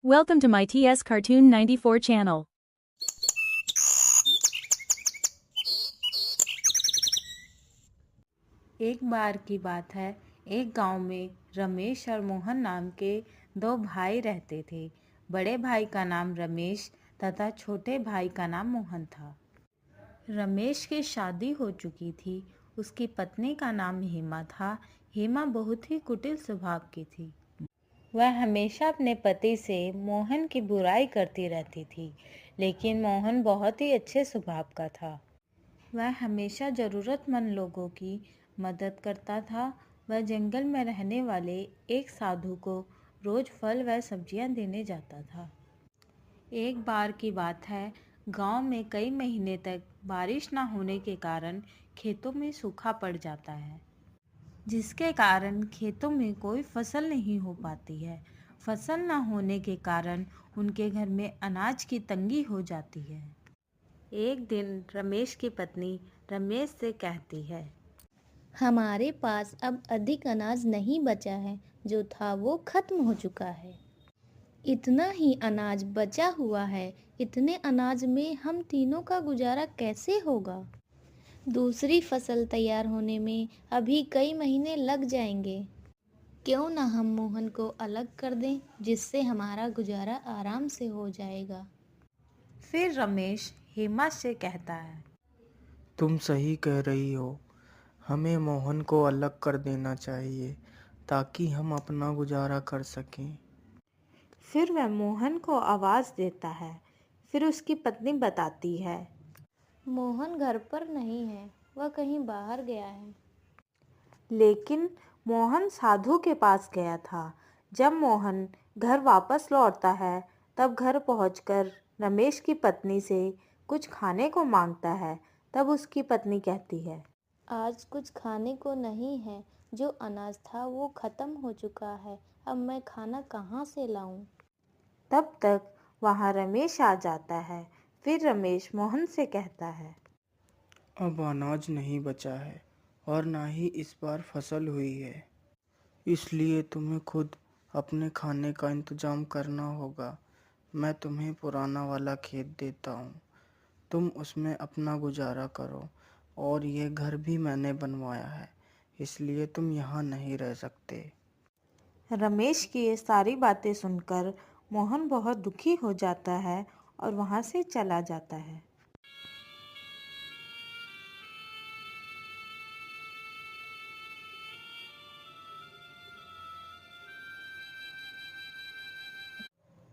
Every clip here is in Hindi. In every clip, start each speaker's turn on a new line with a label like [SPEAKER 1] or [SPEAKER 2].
[SPEAKER 1] Welcome to my TS Cartoon 94 channel.
[SPEAKER 2] एक बार की बात है, एक गांव में रमेश और मोहन नाम के दो भाई रहते थे। बड़े भाई का नाम रमेश तथा छोटे भाई का नाम मोहन था। रमेश की शादी हो चुकी थी। उसकी पत्नी का नाम हेमा था। हेमा बहुत ही कुटिल स्वभाव की थी। वह हमेशा अपने पति से मोहन की बुराई करती रहती थी, लेकिन मोहन बहुत ही अच्छे स्वभाव का था। वह हमेशा ज़रूरतमंद लोगों की मदद करता था। वह जंगल में रहने वाले एक साधु को रोज़ फल व सब्जियां देने जाता था। एक बार की बात है, गांव में कई महीने तक बारिश न होने के कारण खेतों में सूखा पड़ जाता है, जिसके कारण खेतों में कोई फसल नहीं हो पाती है। फसल न होने के कारण उनके घर में अनाज की तंगी हो जाती है। एक दिन रमेश की पत्नी रमेश से कहती है,
[SPEAKER 3] हमारे पास अब अधिक अनाज नहीं बचा है, जो था वो खत्म हो चुका है। इतना ही अनाज बचा हुआ है। इतने अनाज में हम तीनों का गुजारा कैसे होगा? दूसरी फसल तैयार होने में अभी कई महीने लग जाएंगे। क्यों ना हम मोहन को अलग कर दें, जिससे हमारा गुजारा आराम से हो जाएगा।
[SPEAKER 2] फिर रमेश हेमा से कहता है,
[SPEAKER 4] तुम सही कह रही हो। हमें मोहन को अलग कर देना चाहिए ताकि हम अपना गुजारा कर सकें।
[SPEAKER 2] फिर वह मोहन को आवाज़ देता है। फिर उसकी पत्नी बताती है,
[SPEAKER 3] मोहन घर पर नहीं है, वह कहीं बाहर गया है।
[SPEAKER 2] लेकिन मोहन साधु के पास गया था। जब मोहन घर वापस लौटता है, तब घर पहुंचकर रमेश की पत्नी से कुछ खाने को मांगता है। तब उसकी पत्नी कहती है,
[SPEAKER 3] आज कुछ खाने को नहीं है। जो अनाज था वो खत्म हो चुका है। अब मैं खाना कहाँ से लाऊं?
[SPEAKER 2] तब तक वहाँ रमेश आ जाता है। फिर रमेश मोहन से कहता है,
[SPEAKER 4] अब अनाज नहीं बचा है और ना ही इस बार फसल हुई है, इसलिए तुम्हें खुद अपने खाने का इंतजाम करना होगा। मैं तुम्हें पुराना वाला खेत देता हूँ, तुम उसमें अपना गुजारा करो। और ये घर भी मैंने बनवाया है, इसलिए तुम यहाँ नहीं रह सकते।
[SPEAKER 2] रमेश की ये सारी बातें सुनकर मोहन बहुत दुखी हो जाता है और वहाँ से चला जाता है।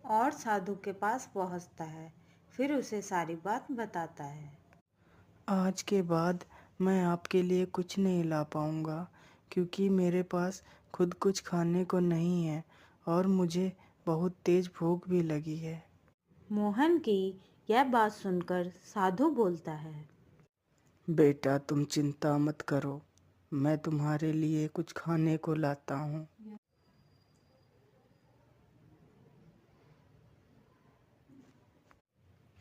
[SPEAKER 2] और साधु के पास पहुँचता है। फिर उसे सारी बात बताता है।
[SPEAKER 4] आज के बाद मैं आपके लिए कुछ नहीं ला पाऊँगा, क्योंकि मेरे पास खुद कुछ खाने को नहीं है और मुझे बहुत तेज़ भूख भी लगी है।
[SPEAKER 2] मोहन की यह बात सुनकर साधु बोलता है,
[SPEAKER 4] बेटा, तुम चिंता मत करो, मैं तुम्हारे लिए कुछ खाने को लाता हूँ।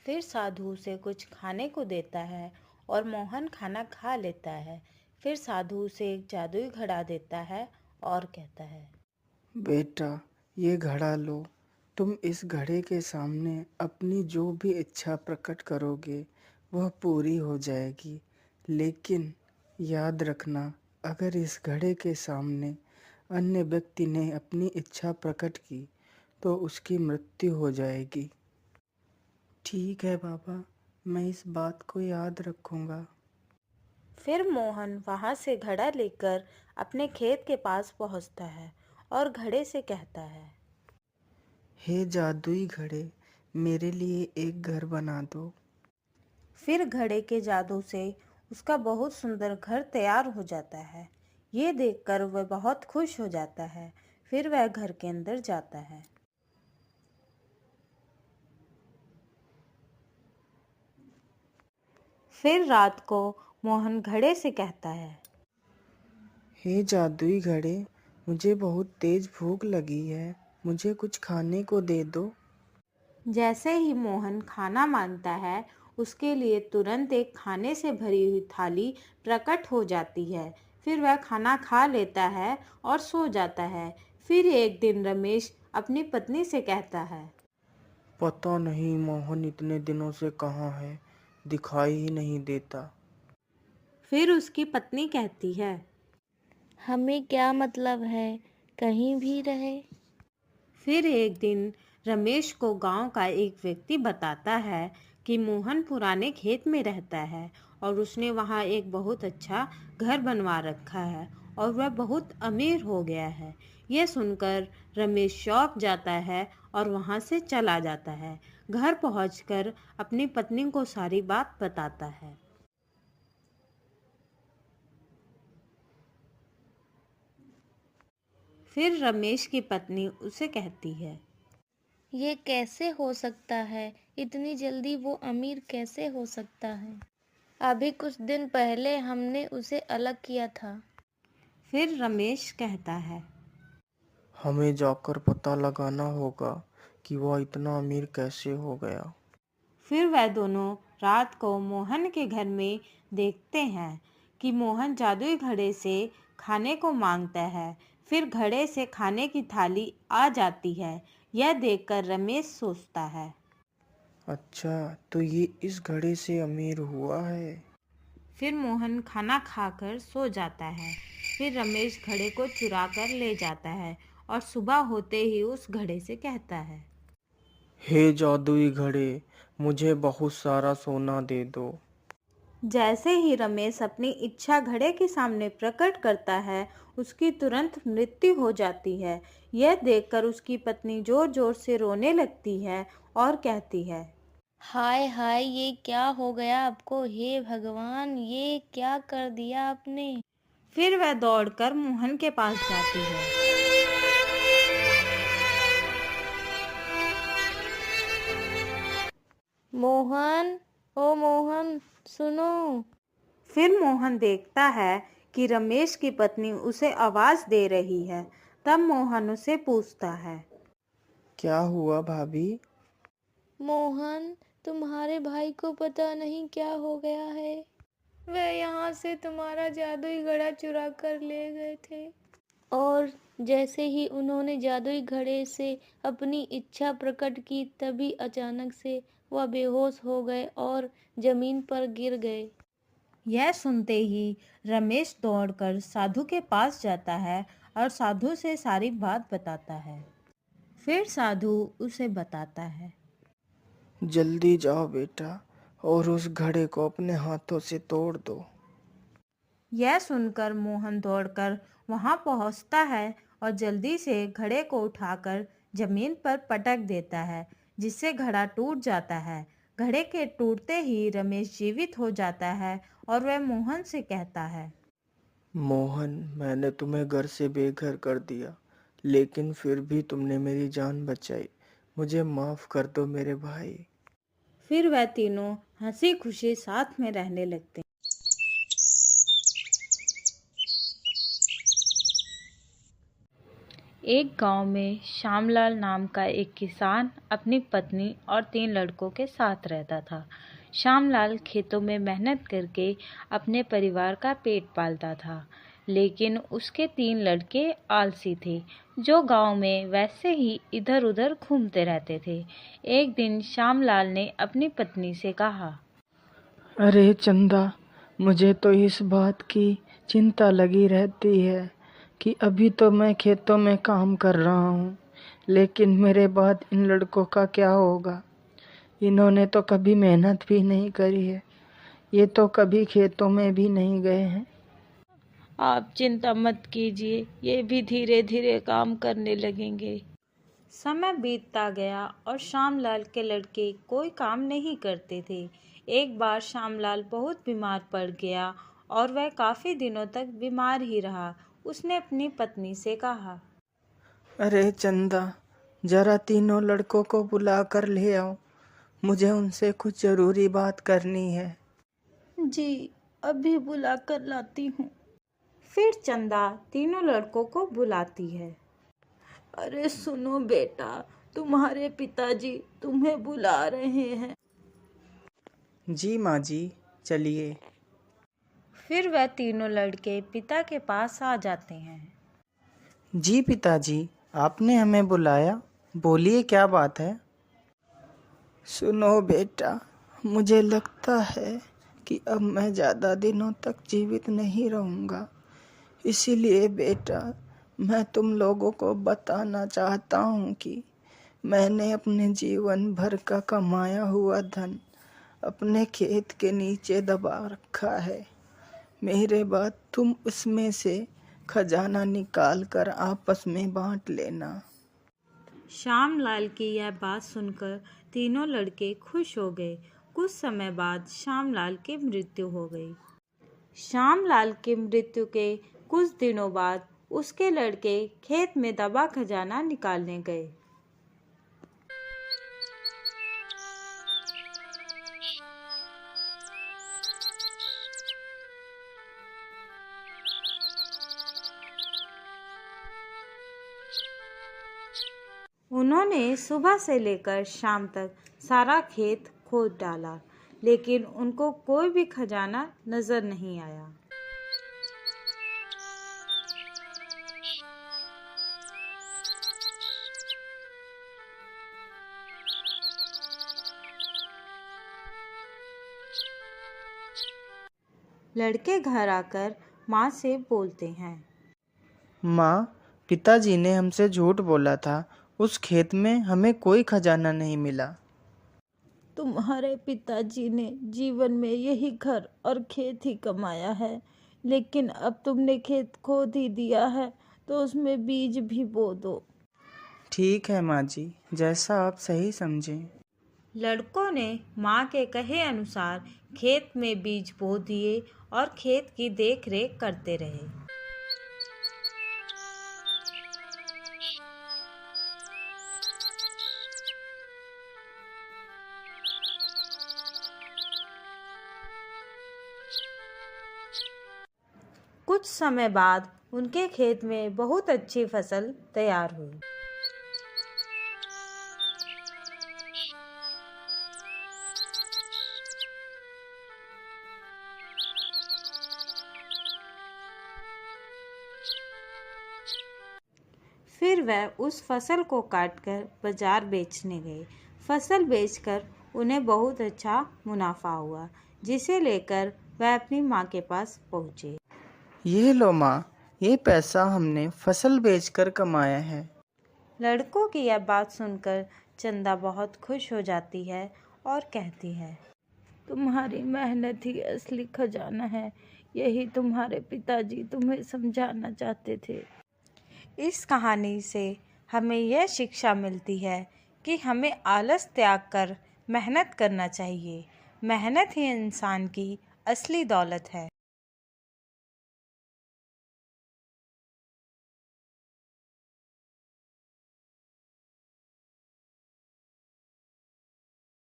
[SPEAKER 2] फिर साधु उसे कुछ खाने को देता है और मोहन खाना खा लेता है। फिर साधु उसे एक जादुई घड़ा देता है और कहता है,
[SPEAKER 4] बेटा, ये घड़ा लो। तुम इस घड़े के सामने अपनी जो भी इच्छा प्रकट करोगे वह पूरी हो जाएगी। लेकिन याद रखना, अगर इस घड़े के सामने अन्य व्यक्ति ने अपनी इच्छा प्रकट की तो उसकी मृत्यु हो जाएगी। ठीक है बाबा, मैं इस बात को याद रखूंगा।
[SPEAKER 2] फिर मोहन वहाँ से घड़ा लेकर अपने खेत के पास पहुँचता है और घड़े से कहता है,
[SPEAKER 4] हे जादुई घड़े, मेरे लिए एक घर बना दो।
[SPEAKER 2] फिर घड़े के जादू से उसका बहुत सुंदर घर तैयार हो जाता है। ये देखकर वह बहुत खुश हो जाता है। फिर वह घर के अंदर जाता है। फिर रात को मोहन घड़े से कहता है,
[SPEAKER 4] हे जादुई घड़े, मुझे बहुत तेज भूख लगी है, मुझे कुछ खाने को दे दो।
[SPEAKER 2] जैसे ही मोहन खाना मांगता है, उसके लिए तुरंत एक खाने से भरी हुई थाली प्रकट हो जाती है। फिर वह खाना खा लेता है और सो जाता है। फिर एक दिन रमेश अपनी पत्नी से कहता है,
[SPEAKER 4] पता नहीं मोहन इतने दिनों से कहाँ है, दिखाई ही नहीं देता।
[SPEAKER 2] फिर उसकी पत्नी कहती है,
[SPEAKER 3] हमें क्या मतलब है, कहीं भी रहे।
[SPEAKER 2] फिर एक दिन रमेश को गांव का एक व्यक्ति बताता है कि मोहन पुराने खेत में रहता है और उसने वहां एक बहुत अच्छा घर बनवा रखा है और वह बहुत अमीर हो गया है। यह सुनकर रमेश चौंक जाता है और वहां से चला जाता है। घर पहुंचकर अपनी पत्नी को सारी बात बताता है। फिर रमेश की पत्नी उसे कहती है,
[SPEAKER 3] ये कैसे हो सकता है, इतनी जल्दी वो अमीर कैसे हो सकता है। अभी कुछ दिन पहले हमने उसे अलग किया था।
[SPEAKER 2] फिर रमेश कहता है,
[SPEAKER 4] हमें जाकर पता लगाना होगा कि वह इतना अमीर कैसे हो गया।
[SPEAKER 2] फिर वह दोनों रात को मोहन के घर में देखते हैं कि मोहन जादुई घड़े से खाने को मांगता है। फिर घड़े से खाने की थाली आ जाती है। यह देखकर रमेश सोचता है,
[SPEAKER 4] अच्छा, तो ये इस घड़े से अमीर हुआ है।
[SPEAKER 2] फिर मोहन खाना खाकर सो जाता है। फिर रमेश घड़े को चुरा कर ले जाता है और सुबह होते ही उस घड़े से कहता है,
[SPEAKER 4] हे जादुई घड़े, मुझे बहुत सारा सोना दे दो।
[SPEAKER 2] जैसे ही रमेश अपनी इच्छा घड़े के सामने प्रकट करता है, उसकी तुरंत मृत्यु हो जाती है। यह देखकर उसकी पत्नी जोर जोर से रोने लगती है और कहती है,
[SPEAKER 3] हाय हाय, ये क्या हो गया आपको, हे भगवान, ये क्या कर दिया आपने।
[SPEAKER 2] फिर वह दौड़कर मोहन के पास जाती है।
[SPEAKER 3] मोहन, ओ मोहन, सुनो।
[SPEAKER 2] फिर मोहन देखता है कि रमेश की पत्नी उसे आवाज दे रही है। तब मोहन उसे पूछता है,
[SPEAKER 4] क्या हुआ भाभी?
[SPEAKER 3] मोहन, तुम्हारे भाई को पता नहीं क्या हो गया है। वह यहाँ से तुम्हारा जादुई घड़ा चुरा कर ले गए थे और जैसे ही उन्होंने जादुई घड़े से अपनी इच्छा प्रकट की, तभी अचानक से वह बेहोश हो गए और जमीन पर गिर गए।
[SPEAKER 2] यह सुनते ही रमेश दौड़कर साधु के पास जाता है और साधु से सारी बात बताता है। फिर साधु उसे बताता है,
[SPEAKER 4] जल्दी जाओ बेटा और उस घड़े को अपने हाथों से तोड़ दो।
[SPEAKER 2] यह सुनकर मोहन दौड़कर वहां पहुंचता है और जल्दी से घड़े को उठाकर जमीन पर पटक देता है, जिससे घड़ा टूट जाता है। घड़े के टूटते ही रमेश जीवित हो जाता है और वह मोहन से कहता है,
[SPEAKER 4] मोहन, मैंने तुम्हें घर से बेघर कर दिया, लेकिन फिर भी तुमने मेरी जान बचाई। मुझे माफ कर दो मेरे भाई।
[SPEAKER 2] फिर वह तीनों हंसी खुशी साथ में रहने लगते हैं। एक गांव में श्यामलाल नाम का एक किसान अपनी पत्नी और 3 लड़कों के साथ रहता था। श्यामलाल खेतों में मेहनत करके अपने परिवार का पेट पालता था, लेकिन उसके 3 लड़के आलसी थे, जो गांव में वैसे ही इधर उधर घूमते रहते थे। एक दिन श्यामलाल ने अपनी पत्नी से कहा,
[SPEAKER 4] अरे चंदा, मुझे तो इस बात की चिंता लगी रहती है कि अभी तो मैं खेतों में काम कर रहा हूँ, लेकिन मेरे बाद इन लड़कों का क्या होगा। इन्होंने तो कभी मेहनत भी नहीं करी है, ये तो कभी खेतों में भी नहीं गए हैं।
[SPEAKER 2] आप चिंता मत कीजिए, ये भी धीरे धीरे काम करने लगेंगे। समय बीतता गया और श्यामलाल के लड़के कोई काम नहीं करते थे। एक बार श्यामलाल बहुत बीमार पड़ गया और वह काफ़ी दिनों तक बीमार ही रहा। उसने अपनी पत्नी से कहा,
[SPEAKER 4] अरे चंदा, जरा तीनों लड़कों को बुला कर ले आओ, मुझे उनसे कुछ ज़रूरी बात करनी है।
[SPEAKER 2] जी, अभी बुला कर लाती हूँ। फिर चंदा तीनों लड़कों को बुलाती है। अरे सुनो बेटा, तुम्हारे पिताजी तुम्हें बुला रहे हैं।
[SPEAKER 4] जी माँ जी, चलिए।
[SPEAKER 2] फिर वह तीनों लड़के पिता के पास आ जाते हैं।
[SPEAKER 4] जी पिताजी, आपने हमें बुलाया, बोलिए क्या बात है। सुनो बेटा, मुझे लगता है कि अब मैं ज़्यादा दिनों तक जीवित नहीं रहूँगा। इसीलिए बेटा, मैं तुम लोगों को बताना चाहता हूँ कि मैंने अपने जीवन भर का कमाया हुआ धन अपने खेत के नीचे दबा रखा है। मेरे बाद तुम उसमें से खजाना निकाल कर आपस में बांट लेना।
[SPEAKER 2] श्यामलाल की यह बात सुनकर तीनों लड़के खुश हो गए। कुछ समय बाद श्यामलाल की मृत्यु हो गई। श्यामलाल की मृत्यु के कुछ दिनों बाद उसके लड़के खेत में दबा खजाना निकालने गए। उन्होंने सुबह से लेकर शाम तक सारा खेत खोद डाला, लेकिन उनको कोई भी खजाना नजर नहीं आया। लड़के घर आकर माँ से बोलते हैं,
[SPEAKER 4] माँ, पिताजी ने हमसे झूठ बोला था। उस खेत में हमें कोई खजाना नहीं मिला।
[SPEAKER 2] तुम्हारे पिताजी ने जीवन में यही घर और खेत ही कमाया है, लेकिन अब तुमने खेत खोद ही दिया है तो उसमें बीज भी बो दो।
[SPEAKER 4] ठीक है माँ जी, जैसा आप सही समझें।
[SPEAKER 2] लड़कों ने माँ के कहे अनुसार खेत में बीज बो दिए और खेत की देख रेख करते रहे। कुछ समय बाद उनके खेत में बहुत अच्छी फसल तैयार हुई। फिर वह उस फसल को काटकर बाजार बेचने गए। फसल बेचकर उन्हें बहुत अच्छा मुनाफा हुआ, जिसे लेकर वह अपनी माँ के पास पहुँचे।
[SPEAKER 4] ये लो माँ, ये पैसा हमने फसल बेचकर कमाया है।
[SPEAKER 2] लड़कों की यह बात सुनकर चंदा बहुत खुश हो जाती है और कहती है, तुम्हारी मेहनत ही असली खजाना है। यही तुम्हारे पिताजी तुम्हें समझाना चाहते थे। इस कहानी से हमें यह शिक्षा मिलती है कि हमें आलस त्याग कर मेहनत करना चाहिए। मेहनत ही इंसान की असली दौलत है।